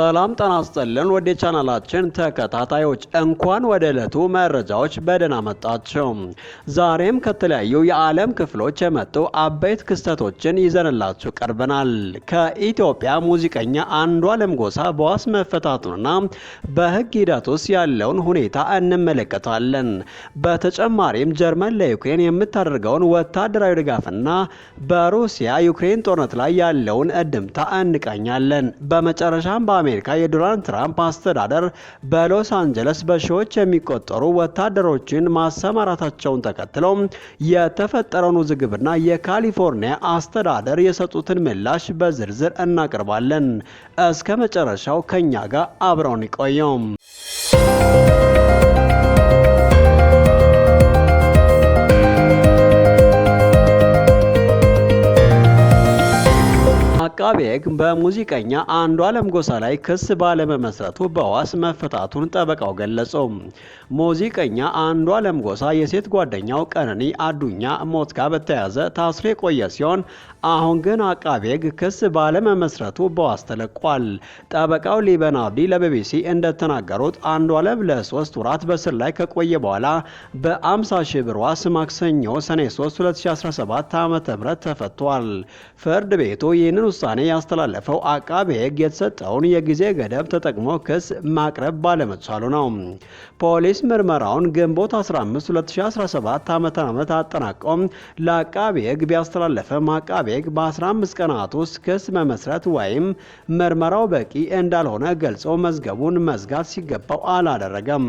ሰላም ጤና ይስጥልን ወደ ቻናላችን ተከታታዮች እንኳን ወደ ዕለቱ መረጃዎች በደህና መጣችሁ። ዛሬም ከተለያዩ የዓለም ክፍሎች የመጡ አበይት ክስተቶችን ይዘንላችሁ ቀርበናል። ከኢትዮጵያ ሙዚቀኛ አንዷለም ጎሳ በዋስ መፈታቱንና በሕግ ሂደት ውስጥ ያለውን ሁኔታ እንመለከታለን። በተጨማሪም ጀርመን ለዩክሬን የምታደርገውን ወታደራዊ ድጋፍና በሩሲያ ዩክሬን ጦርነት ላይ ያለውን እድምታ እንቃኛለን። በመጨረሻም በአሜሪካ የዶናልድ ትራምፕ አስተዳደር በሎስ አንጀለስ በሺዎች የሚቆጠሩ ወታደሮችን ማሰማራታቸውን ተከትለው የተፈጠረውን ውዝግብና የካሊፎርኒያ አስተዳደር የሰጡትን ምላሽ በዝርዝር እናቀርባለን። እስከ መጨረሻው ከኛ ጋር አብረውን ይቆዩ። አቃቤ ሕግ በሙዚቀኛ አንዷለም ጎሳ ላይ ክስ ባለመመስረቱ በዋስ መፈታቱን ጠበቃው ገለጹ። ሙዚቀኛ አንዷለም ጎሳ የሴት ጓደኛው ቀነኒ አዱኛ ሞት ጋር በተያያዘ ታስሮ የቆየ ሲሆን አሁን ግን አቃቤ ሕግ ክስ ባለመመስረቱ በዋስ ተለቋል። ጠበቃው ሊበን አብዲ ለቢቢሲ እንደተናገሩት አንዷለም ለ3 ወራት በስር ላይ ከቆየ በኋላ በ50 ሺህ ብር ዋስ ማክሰኞ ሰኔ 3 2017 ዓ.ም ተፈቷል። ፍርድ ቤቱ ይህንን ውሳኔ ያስተላለፈው አቃቤ ሕግ የተሰጠውን የጊዜ ገደብ ተጠቅሞ ክስ ማቅረብ ባለመቻሉ ነው። ፖሊስ ምርመራውን ግንቦት 15 2017 ዓ.ም አጠናቆም ለአቃቤ ሕግ ቢያስተላለፈም አቃቤ ሕግ በ15 ቀናት ውስጥ ክስ መመስረት ወይም ምርመራው በቂ እንዳልሆነ ገልጾ መዝገቡን መዝጋት ሲገባው አላደረገም።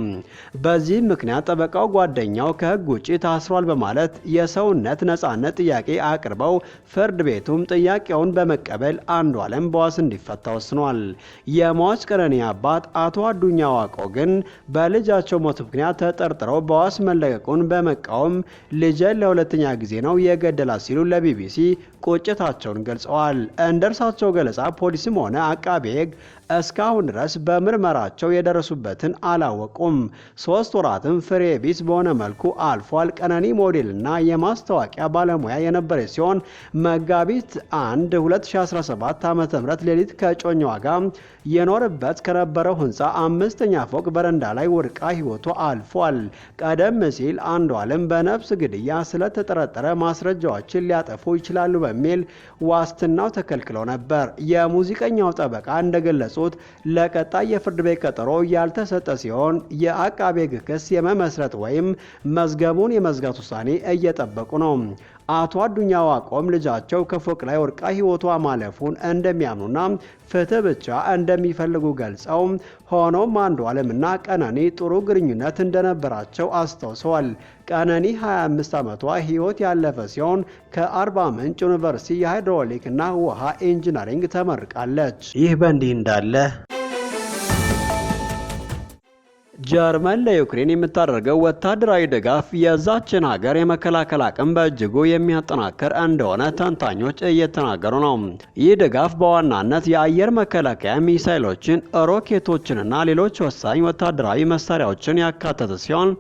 በዚህ ምክንያት ጠበቃው ጓደኛው ከሕግ ውጪ ታስሯል በማለት የሰውነት ነጻነት ጥያቄ አቅርበው ፍርድ ቤቱም ጥያቄውን በመቀበል አንዷለም በዋስ እንዲፈታ ወስኗል። የሟች ቀነኒ አባት አቶ አዱኛ ዋቆ ግን በልጃቸው ሞት ምክንያት ተጠርጥረው በዋስ መለቀቁን በመቃወም ልጄን ለሁለተኛ ጊዜ ነው የገደላት ሲሉ ለቢቢሲ ቁጭታቸውን ገልጸዋል። እንደ እርሳቸው ገለጻ ፖሊስም ሆነ አቃቤ ሕግ እስካሁን ድረስ በምርመራቸው የደረሱበትን አላወቁም። 3 ወራትም ፍሬ ቢስ በሆነ መልኩ አልፏል። ቀነኒ ሞዴልና የማስታወቂያ ባለሙያ የነበረች ሲሆን መጋቢት 1 2017 ዓ.ም ሌሊት ከጮኛዋ ጋር የኖርበት ከነበረው ህንፃ 5ኛ ፎቅ በረንዳ ላይ ወድቃ ህይወቷ አልፏል። ቀደም ሲል አንዷለም በነፍስ ግድያ ስለተጠረጠረ ማስረጃዎችን ሊያጠፉ ይችላሉ በሚል ዋስትናው ተከልክለው ነበር። የሙዚቀኛው ጠበቃ እንደገለጹ ለቀጣይ የፍርድ ቤት ቀጠሮ ያልተሰጠ ሲሆን የአቃቤ ሕግ ክስ የመመስረት ወይም መዝገቡን የመዝጋት ውሳኔ እየጠበቁ ነው። አቶ አዱኛ ዋቆም ልጃቸው ከፎቅ ላይ ወድቃ ህይወቷ ማለፉን እንደሚያምኑና ፍትህ ብቻ እንደሚፈልጉ ገልጸው ሆኖም አንዷለምና ቀነኒ ጥሩ ግንኙነት እንደነበራቸው አስታውሰዋል። ቀነኒ 25 ዓመቷ ህይወት ያለፈ ሲሆን ከአርባ ምንጭ ዩኒቨርሲቲ የሃይድሮሊክና ውሃ ኢንጂነሪንግ ተመርቃለች። ይህ በእንዲህ እንዳለ ጀርመን ለዩክሬን የምታደርገው ወታደራዊ ድጋፍ የዛችን ሀገር የመከላከል አቅም በእጅጉ የሚያጠናክር እንደሆነ ተንታኞች እየተናገሩ ነው። ይህ ድጋፍ በዋናነት የአየር መከላከያ ሚሳይሎችን፣ ሮኬቶችንና ሌሎች ወሳኝ ወታደራዊ መሳሪያዎችን ያካተተ ሲሆን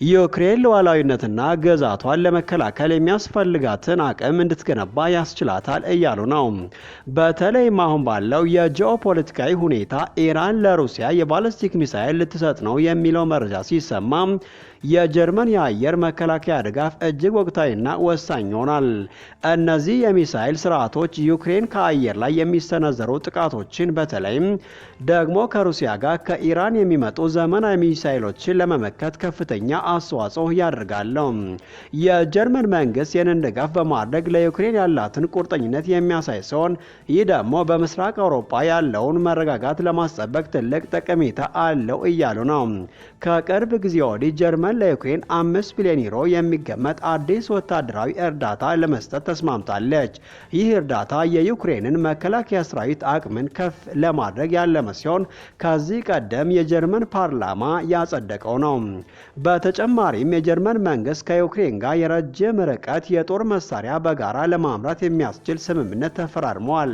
ዩክሬን ሉዓላዊነትና ግዛቷን ለመከላከል የሚያስፈልጋትን አቅም እንድትገነባ ያስችላታል እያሉ ነው። በተለይም አሁን ባለው የጂኦፖለቲካዊ ሁኔታ ኢራን ለሩሲያ የባለስቲክ ሚሳይል ልትሰጥ ነው የሚለው መረጃ ሲሰማ የጀርመን የአየር መከላከያ ድጋፍ እጅግ ወቅታዊና ወሳኝ ይሆናል። እነዚህ የሚሳይል ስርዓቶች ዩክሬን ከአየር ላይ የሚሰነዘሩ ጥቃቶችን በተለይም ደግሞ ከሩሲያ ጋር ከኢራን የሚመጡ ዘመናዊ ሚሳይሎችን ለመመከት ከፍተኛ አስተዋጽኦ ያደርጋሉ። የጀርመን መንግስት ይህንን ድጋፍ በማድረግ ለዩክሬን ያላትን ቁርጠኝነት የሚያሳይ ሲሆን ይህ ደግሞ በምስራቅ አውሮፓ ያለውን መረጋጋት ለማስጠበቅ ትልቅ ጠቀሜታ አለው እያሉ ነው። ከቅርብ ጊዜ ወዲህ ጀርመን ለዩክሬን 5 ቢሊዮን ዩሮ የሚገመት አዲስ ወታደራዊ እርዳታ ለመስጠት ተስማምታለች። ይህ እርዳታ የዩክሬንን መከላከያ ሰራዊት አቅምን ከፍ ለማድረግ ያለመ ሲሆን ከዚህ ቀደም የጀርመን ፓርላማ ያጸደቀው ነው። በተጨማሪም የጀርመን መንግስት ከዩክሬን ጋር የረጅም ርቀት የጦር መሳሪያ በጋራ ለማምራት የሚያስችል ስምምነት ተፈራርመዋል።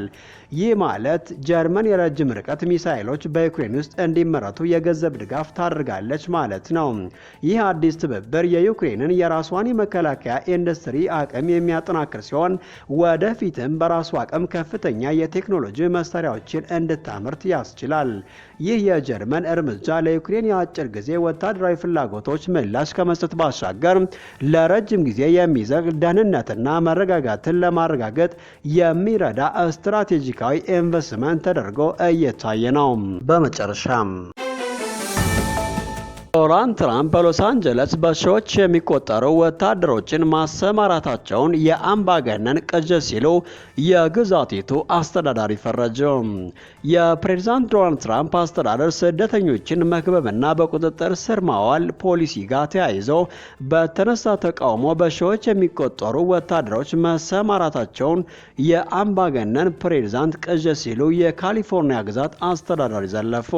ይህ ማለት ጀርመን የረጅም ርቀት ሚሳይሎች በዩክሬን ውስጥ እንዲመረቱ የገንዘብ ድጋፍ ታደርጋለች ማለት ነው። ይህ አዲስ ትብብር የዩክሬንን የራሷን የመከላከያ ኢንዱስትሪ አቅም የሚያጠናክር ሲሆን ወደፊትም በራሱ አቅም ከፍተኛ የቴክኖሎጂ መሳሪያዎችን እንድታመርት ያስችላል። ይህ የጀርመን እርምጃ ለዩክሬን የአጭር ጊዜ ወታደራዊ ፍላጎቶች ምላሽ ከመስጠት ባሻገር ለረጅም ጊዜ የሚዘልቅ ደህንነትና መረጋጋትን ለማረጋገጥ የሚረዳ ስትራቴጂካዊ ኢንቨስትመንት ተደርጎ እየታየ ነው። በመጨረሻም ዶናልድ ትራምፕ በሎስ አንጀለስ በሺዎች የሚቆጠሩ ወታደሮችን ማሰማራታቸውን የአምባገነን ቅዠት ሲሉ የግዛቲቱ አስተዳዳሪ ፈረጁ። የፕሬዝዳንት ዶናልድ ትራምፕ አስተዳደር ስደተኞችን መክበብና በቁጥጥር ስር ማዋል ፖሊሲ ጋር ተያይዞ በተነሳ ተቃውሞ በሺዎች የሚቆጠሩ ወታደሮች መሰማራታቸውን የአምባገነን ፕሬዝዳንት ቅዠት ሲሉ የካሊፎርኒያ ግዛት አስተዳዳሪ ዘለፉ።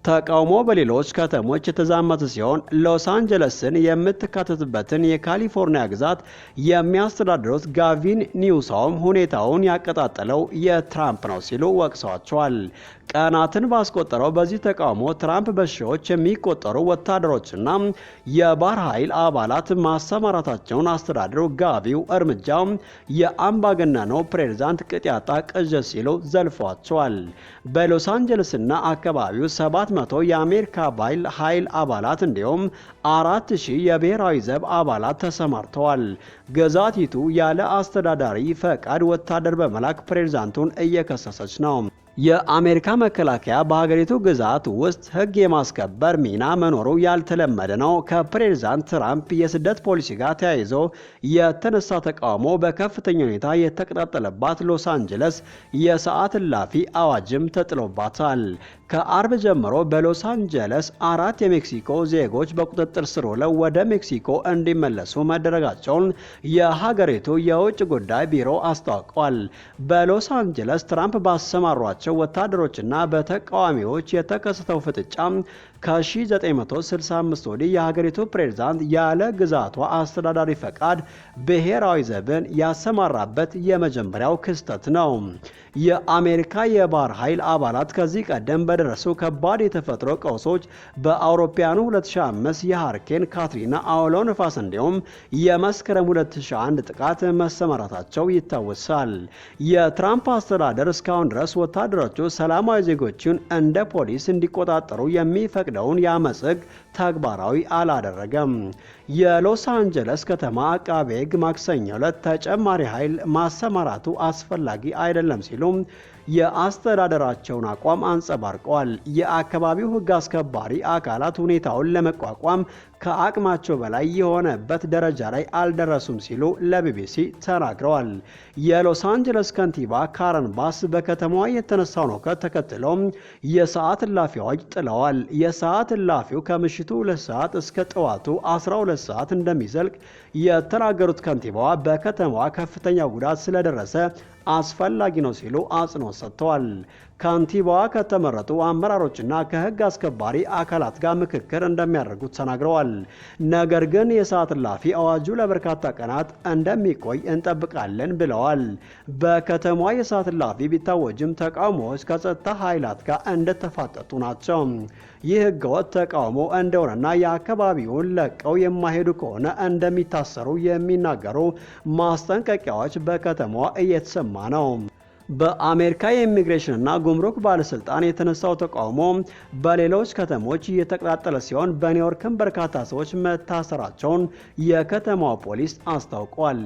ተቃውሞ በሌሎች ከተሞች የተዛመተ ሲሆን ሎስ አንጀለስን የምትካተትበትን የካሊፎርኒያ ግዛት የሚያስተዳድሩት ጋቪን ኒውሶም ሁኔታውን ያቀጣጠለው የትራምፕ ነው ሲሉ ወቅሰዋቸዋል። ቀናትን ባስቆጠረው በዚህ ተቃውሞ ትራምፕ በሺዎች የሚቆጠሩ ወታደሮችና የባህር ኃይል አባላት ማሰማራታቸውን አስተዳድሩ ጋቢው እርምጃው የአምባገነኑ ፕሬዝዳንት ቅጥ ያጣ ቅዠት ሲሉ ዘልፏቸዋል። በሎስ አንጀለስና አካባቢው 700 የአሜሪካ ባህር ኃይል አባላት እንዲሁም 4000 የብሔራዊ ዘብ አባላት ተሰማርተዋል። ግዛቲቱ ያለ አስተዳዳሪ ፈቃድ ወታደር በመላክ ፕሬዝዳንቱን እየከሰሰች ነው። የአሜሪካ መከላከያ በሀገሪቱ ግዛት ውስጥ ሕግ የማስከበር ሚና መኖሩ ያልተለመደ ነው። ከፕሬዝዳንት ትራምፕ የስደት ፖሊሲ ጋር ተያይዞ የተነሳ ተቃውሞ በከፍተኛ ሁኔታ የተቀጣጠለባት ሎስ አንጀለስ የሰዓት እላፊ አዋጅም ተጥሎባታል። ከአርብ ጀምሮ በሎስ አንጀለስ 4 የሜክሲኮ ዜጎች በቁጥጥር ስር ውለው ወደ ሜክሲኮ እንዲመለሱ መደረጋቸውን የሀገሪቱ የውጭ ጉዳይ ቢሮ አስታውቋል። በሎስ አንጀለስ ትራምፕ ባሰማሯቸው ወታደሮችና በተቃዋሚዎች የተከሰተው ፍጥጫ ከ1965 ወዲህ የሀገሪቱ ፕሬዝዳንት ያለ ግዛቷ አስተዳዳሪ ፈቃድ ብሔራዊ ዘብን ያሰማራበት የመጀመሪያው ክስተት ነው። የአሜሪካ የባህር ኃይል አባላት ከዚህ ቀደም በደረሱ ከባድ የተፈጥሮ ቀውሶች በአውሮፓውያኑ 2005 የሃሪኬን ካትሪና አውሎ ነፋስ እንዲሁም የመስከረም 2001 ጥቃት መሰማራታቸው ይታወሳል። የትራምፕ አስተዳደር እስካሁን ድረስ ወታደሮቹ ሰላማዊ ዜጎችን እንደ ፖሊስ እንዲቆጣጠሩ የሚፈቅደውን የአመፅ ሕግ ተግባራዊ አላደረገም። የሎስ አንጀለስ ከተማ አቃቤ ሕግ ማክሰኞ ዕለት ተጨማሪ ኃይል ማሰማራቱ አስፈላጊ አይደለም ሲሉ የአስተዳደራቸውን አቋም አንጸባርቀዋል። የአካባቢው ሕግ አስከባሪ አካላት ሁኔታውን ለመቋቋም ከአቅማቸው በላይ የሆነበት ደረጃ ላይ አልደረሱም ሲሉ ለቢቢሲ ተናግረዋል። የሎስ አንጀለስ ከንቲባ ካረን ባስ በከተማዋ የተነሳውን ሁከት ተከትለው የሰዓት እላፊ አዋጅ ጥለዋል። የሰዓት እላፊው ከምሽቱ 2 ሰዓት እስከ ጠዋቱ 12 ሰዓት እንደሚዘልቅ የተናገሩት ከንቲባዋ በከተማዋ ከፍተኛ ጉዳት ስለደረሰ አስፈላጊ ነው ሲሉ አጽንኦት ሰጥተዋል። ከንቲባዋ ከተመረጡ አመራሮችና ከህግ አስከባሪ አካላት ጋር ምክክር እንደሚያደርጉ ተናግረዋል። ነገር ግን የሰዓት እላፊ አዋጁ ለበርካታ ቀናት እንደሚቆይ እንጠብቃለን ብለዋል። በከተማዋ የሰዓት እላፊ ቢታወጅም ተቃውሞዎች ከጸጥታ ኃይላት ጋር እንደተፋጠጡ ናቸው። ይህ ህገወጥ ተቃውሞ እንደሆነና የአካባቢውን ለቀው የማይሄዱ ከሆነ እንደሚታሰሩ የሚናገሩ ማስጠንቀቂያዎች በከተማዋ እየተሰማ ነው። በአሜሪካ የኢሚግሬሽንና ጉምሩክ ባለስልጣን የተነሳው ተቃውሞ በሌሎች ከተሞች እየተቀጣጠለ ሲሆን በኒውዮርክም በርካታ ሰዎች መታሰራቸውን የከተማው ፖሊስ አስታውቋል።